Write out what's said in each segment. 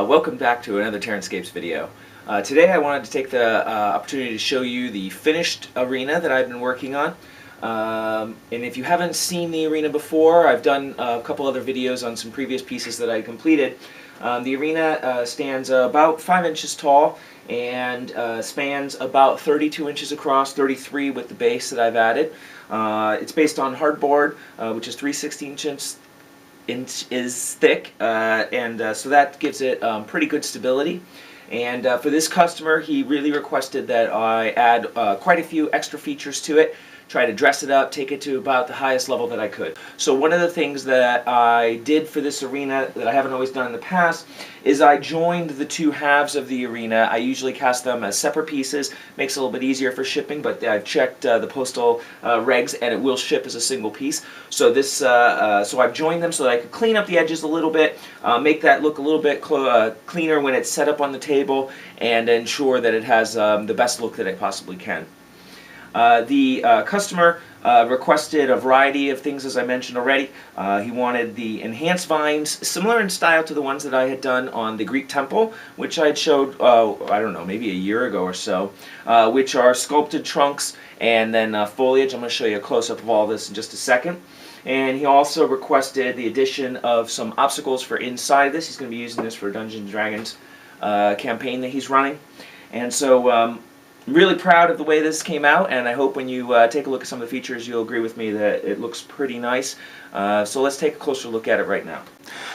Welcome back to another TerranScapes video. Today I wanted to take the opportunity to show you the finished arena that I've been working on. And if you haven't seen the arena before, I've done a couple other videos on some previous pieces that I completed. The arena stands about 5 inches tall and spans about 32 inches across, 33 with the base that I've added. It's based on hardboard, which is 3/16 inches thick, so that gives it pretty good stability. And for this customer, he really requested that I add quite a few extra features to it, try to dress it up, take it to about the highest level that I could. So one of the things that I did for this arena that I haven't always done in the past is I joined the two halves of the arena. I usually cast them as separate pieces, makes it a little bit easier for shipping, but I've checked the postal regs and it will ship as a single piece. So this, so I've joined them so that I could clean up the edges a little bit, make that look a little bit cleaner when it's set up on the table, and ensure that it has the best look that it possibly can. The customer requested a variety of things, as I mentioned already. He wanted the enhanced vines, similar in style to the ones that I had done on the Greek temple, which I had showed, I don't know, maybe a year ago or so, which are sculpted trunks and then foliage. I'm going to show you a close-up of all this in just a second. And he also requested the addition of some obstacles for inside this. He's going to be using this for Dungeons and Dragons campaign that he's running. And so really proud of the way this came out, and I hope when you take a look at some of the features you'll agree with me that it looks pretty nice. So let's take a closer look at it right now.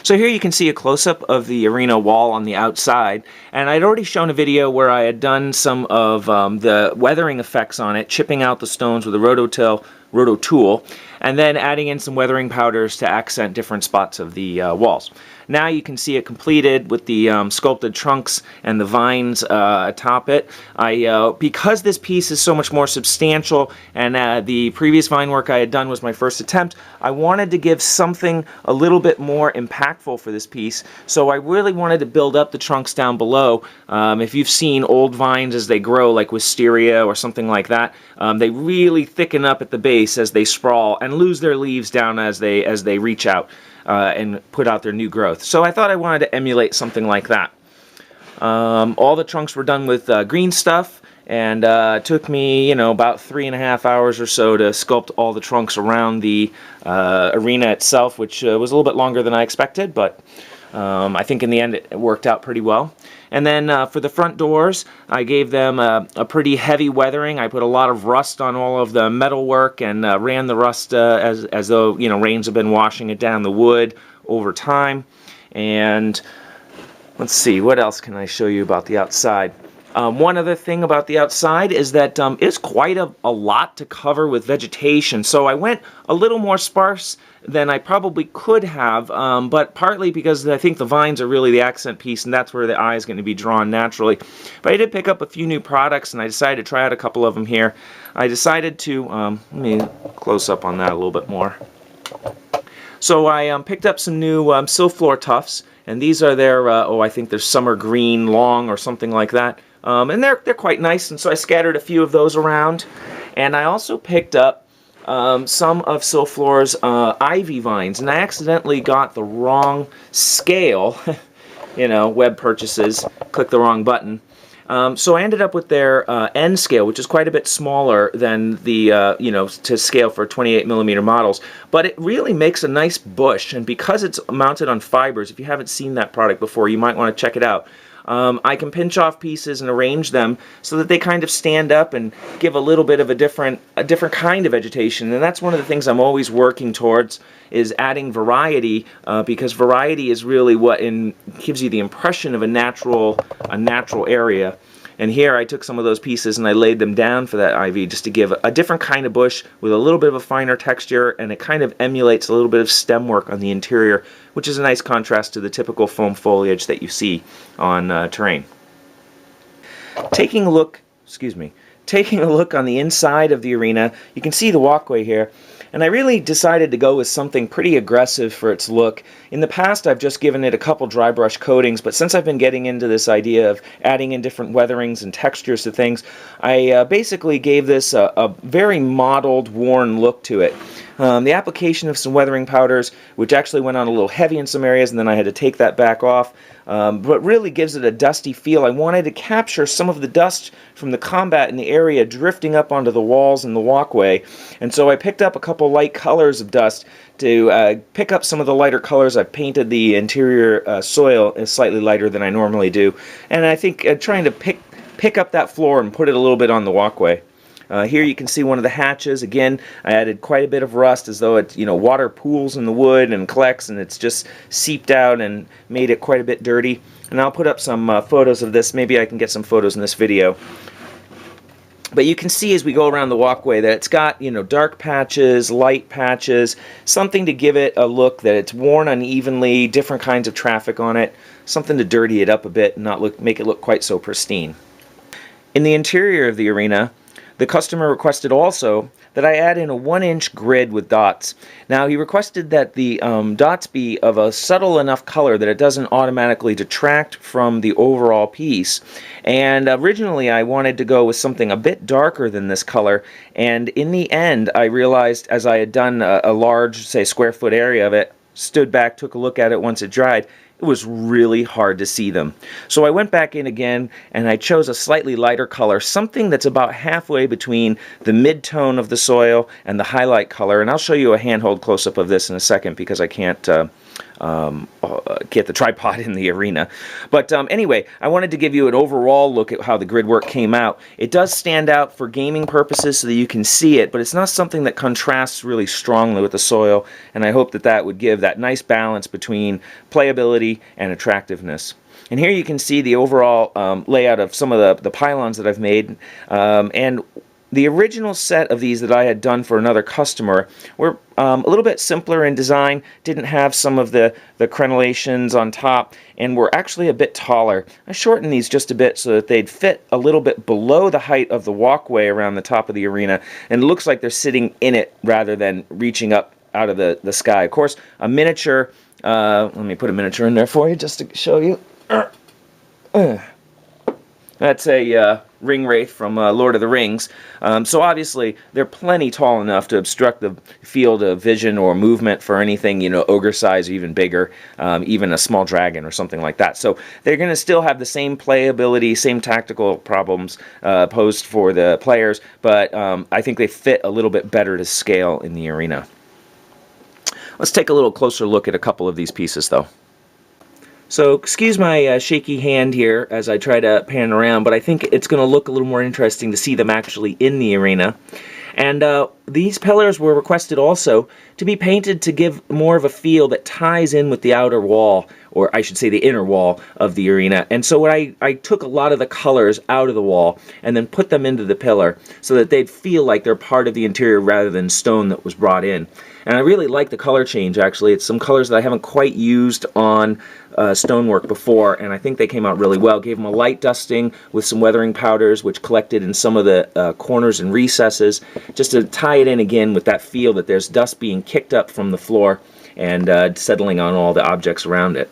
So here you can see a close-up of the arena wall on the outside, and I'd already shown a video where I had done some of the weathering effects on it, chipping out the stones with a roto tool, and then adding in some weathering powders to accent different spots of the walls. Now you can see it completed with the sculpted trunks and the vines atop it. Because this piece is so much more substantial, and the previous vine work I had done was my first attempt, I wanted to give something a little bit more impactful for this piece, so I really wanted to build up the trunks down below. If you've seen old vines as they grow, like wisteria or something like that, they really thicken up at the base as they sprawl and lose their leaves down as they reach out and put out their new growth. So I thought I wanted to emulate something like that. All the trunks were done with green stuff, and it took me, about 3.5 hours or so to sculpt all the trunks around the arena itself, which was a little bit longer than I expected, but I think in the end it worked out pretty well. And then for the front doors, I gave them a pretty heavy weathering. I put a lot of rust on all of the metal work and ran the rust as though rains have been washing it down the wood over time. And let's see, what else can I show you about the outside? One other thing about the outside is that it's quite a lot to cover with vegetation, so I went a little more sparse than I probably could have, but partly because I think the vines are really the accent piece, and that's where the eye is going to be drawn naturally. But I did pick up a few new products, and I decided to try out a couple of them here. I decided to, let me close up on that a little bit more. So I picked up some new sill floor tufts, and these are their, I think they're summer green long or something like that. And they're quite nice, and so I scattered a few of those around. And I also picked up some of Silfloor's ivy vines, and I accidentally got the wrong scale. Web purchases, click the wrong button. So I ended up with their N scale, which is quite a bit smaller than the, to scale for 28mm models. But it really makes a nice bush, and because it's mounted on fibers, if you haven't seen that product before, you might want to check it out. I can pinch off pieces and arrange them so that they kind of stand up and give a little bit of a different kind of vegetation, and that's one of the things I'm always working towards, is adding variety, because variety is really what gives you the impression of a natural area. And here I took some of those pieces and I laid them down for that ivy just to give a different kind of bush with a little bit of a finer texture, and it kind of emulates a little bit of stem work on the interior, which is a nice contrast to the typical foam foliage that you see on terrain. Taking a look on the inside of the arena, you can see the walkway here. And I really decided to go with something pretty aggressive for its look. In the past, I've just given it a couple dry brush coatings, but since I've been getting into this idea of adding in different weatherings and textures to things, I basically gave this a very mottled, worn look to it. The application of some weathering powders, which actually went on a little heavy in some areas, and then I had to take that back off, but really gives it a dusty feel. I wanted to capture some of the dust from the combat in the area drifting up onto the walls and the walkway, and so I picked up a couple light colors of dust to pick up some of the lighter colors. I've painted the interior soil slightly lighter than I normally do, and I think trying to pick up that floor and put it a little bit on the walkway. Here you can see one of the hatches. Again, I added quite a bit of rust, as though it, water pools in the wood and collects, and it's just seeped out and made it quite a bit dirty. And I'll put up some photos of this. Maybe I can get some photos in this video. But you can see as we go around the walkway that it's got, dark patches, light patches, something to give it a look that it's worn unevenly, different kinds of traffic on it, something to dirty it up a bit and not make it look quite so pristine. In the interior of the arena, the customer requested also that I add in a 1-inch grid with dots. Now, he requested that the dots be of a subtle enough color that it doesn't automatically detract from the overall piece. And originally I wanted to go with something a bit darker than this color, and in the end I realized, as I had done a large, say, square foot area of it, stood back, took a look at it once it dried, it was really hard to see them. So I went back in again and I chose a slightly lighter color, something that's about halfway between the mid-tone of the soil and the highlight color. And I'll show you a handhold close-up of this in a second because I can't get the tripod in the arena. But anyway, I wanted to give you an overall look at how the grid work came out. It does stand out for gaming purposes so that you can see it, but it's not something that contrasts really strongly with the soil, and I hope that that would give that nice balance between playability and attractiveness. And here you can see the overall layout of some of the pylons that I've made, and the original set of these that I had done for another customer were a little bit simpler in design, didn't have some of the crenellations on top, and were actually a bit taller. I shortened these just a bit so that they'd fit a little bit below the height of the walkway around the top of the arena, and it looks like they're sitting in it rather than reaching up out of the sky. Of course, a miniature, let me put a miniature in there for you just to show you. That's a ring wraith from Lord of the Rings. So obviously they're plenty tall enough to obstruct the field of vision or movement for anything, ogre size or even bigger, even a small dragon or something like that. So they're going to still have the same playability, same tactical problems posed for the players, but I think they fit a little bit better to scale in the arena. Let's take a little closer look at a couple of these pieces though. So excuse my shaky hand here as I try to pan around, but I think it's going to look a little more interesting to see them actually in the arena. And these pillars were requested also to be painted to give more of a feel that ties in with the outer wall, or I should say the inner wall of the arena. And so I took a lot of the colors out of the wall and then put them into the pillar so that they'd feel like they're part of the interior rather than stone that was brought in. And I really like the color change, actually. It's some colors that I haven't quite used on stonework before, and I think they came out really well. Gave them a light dusting with some weathering powders, which collected in some of the corners and recesses, just to tie it in again with that feel that there's dust being kicked up from the floor and settling on all the objects around it.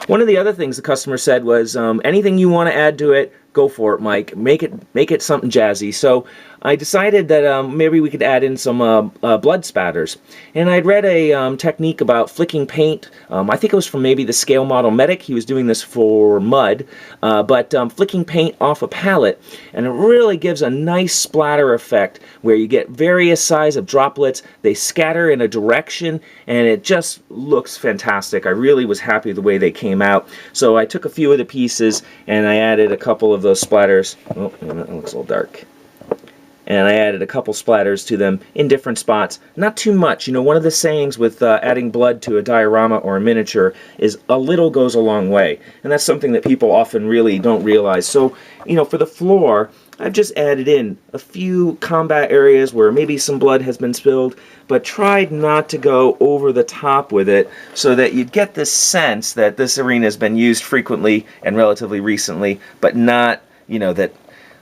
One of the other things the customer said was, anything you want to add to it, go for it, Mike. Make it something jazzy. So I decided that maybe we could add in some blood spatters. And I'd read a technique about flicking paint. I think it was from maybe the scale model medic. He was doing this for mud, but flicking paint off a palette, and it really gives a nice splatter effect where you get various size of droplets. They scatter in a direction, and it just looks fantastic. I really was happy with the way they came out. So I took a few of the pieces and I added a couple of those splatters. Oh, that looks a little dark. And I added a couple splatters to them in different spots. Not too much. One of the sayings with adding blood to a diorama or a miniature is a little goes a long way. And that's something that people often really don't realize. So, for the floor, I've just added in a few combat areas where maybe some blood has been spilled, but tried not to go over the top with it so that you get this sense that this arena has been used frequently and relatively recently, but not, that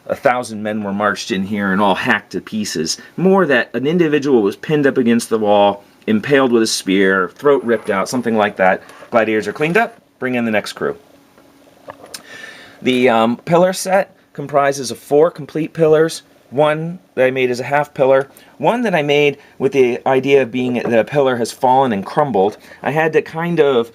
1,000 men were marched in here and all hacked to pieces. More that an individual was pinned up against the wall, impaled with a spear, throat ripped out, something like that. Gladiators are cleaned up, bring in the next crew. The pillar set comprises of 4 complete pillars, one that I made as a half pillar, one that I made with the idea of being the pillar has fallen and crumbled. I had to kind of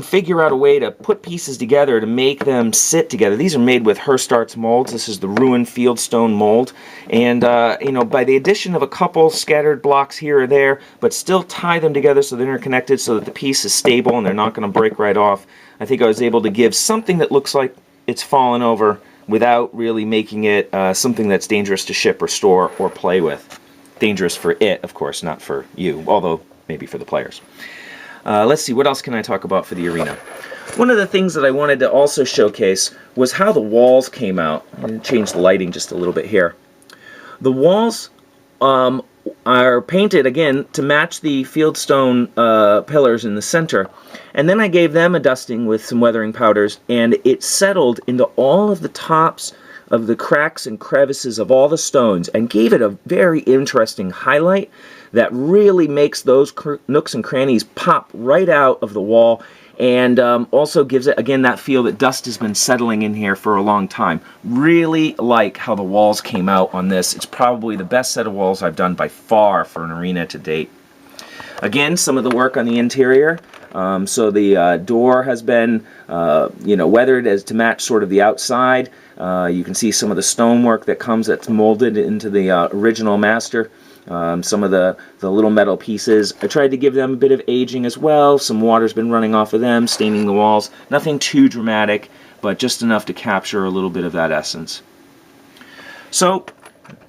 figure out a way to put pieces together to make them sit together. These are made with Herstart's molds. This is the ruined fieldstone mold, and you know, by the addition of a couple scattered blocks here or there, but still tie them together so they're interconnected, so that the piece is stable and they're not going to break right off. I think I was able to give something that looks like it's fallen over without really making it something that's dangerous to ship or store or play with. Dangerous for it, of course, not for you, although maybe for the players. Let's see, what else can I talk about for the arena? One of the things that I wanted to also showcase was how the walls came out. I'm going to change the lighting just a little bit here. The walls are painted, again, to match the fieldstone pillars in the center. And then I gave them a dusting with some weathering powders, and it settled into all of the tops of the cracks and crevices of all the stones and gave it a very interesting highlight that really makes those nooks and crannies pop right out of the wall, and also gives it, again, that feel that dust has been settling in here for a long time. Really like how the walls came out on this. It's probably the best set of walls I've done by far for an arena to date. Again, some of the work on the interior. So the door has been, you know, weathered as to match sort of the outside. You can see some of the stonework that comes that's molded into the original master. Some of the little metal pieces. I tried to give them a bit of aging as well. Some water's been running off of them, staining the walls. Nothing too dramatic, but just enough to capture a little bit of that essence. So,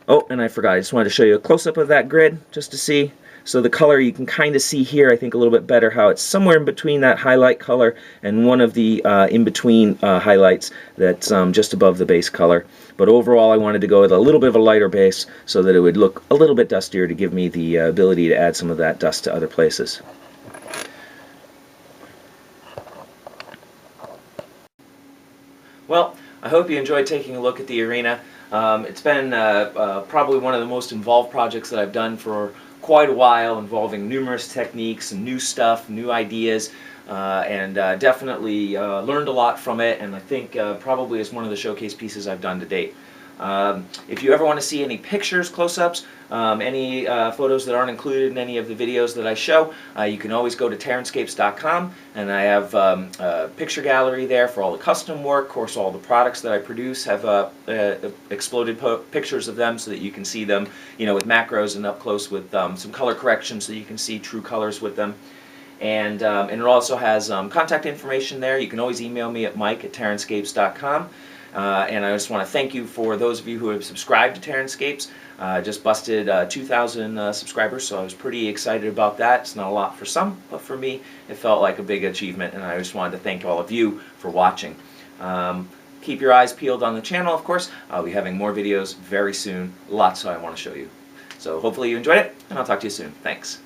oh, and I forgot, I just wanted to show you a close-up of that grid, just to see. So the color, you can kind of see here, I think, a little bit better how it's somewhere in between that highlight color and one of the in-between highlights that's just above the base color. But overall, I wanted to go with a little bit of a lighter base so that it would look a little bit dustier to give me the ability to add some of that dust to other places. Well, I hope you enjoyed taking a look at the arena. It's been probably one of the most involved projects that I've done for quite a while, involving numerous techniques and new stuff, new ideas, and definitely learned a lot from it, and I think probably is one of the showcase pieces I've done to date. If you ever want to see any pictures, close-ups, any photos that aren't included in any of the videos that I show, you can always go to TerranScapes.com, and I have a picture gallery there for all the custom work. Of course, all the products that I produce have exploded pictures of them so that you can see them, you know, with macros and up close with some color correction so you can see true colors with them. And it also has contact information there. You can always email me at mike@TerranScapes.com. And I just want to thank you for those of you who have subscribed to TerranScapes. Just busted 2,000 subscribers, so I was pretty excited about that. It's not a lot for some, but for me, it felt like a big achievement, and I just wanted to thank all of you for watching. Keep your eyes peeled on the channel, of course. I'll be having more videos very soon. Lots I want to show you. So hopefully you enjoyed it, and I'll talk to you soon. Thanks.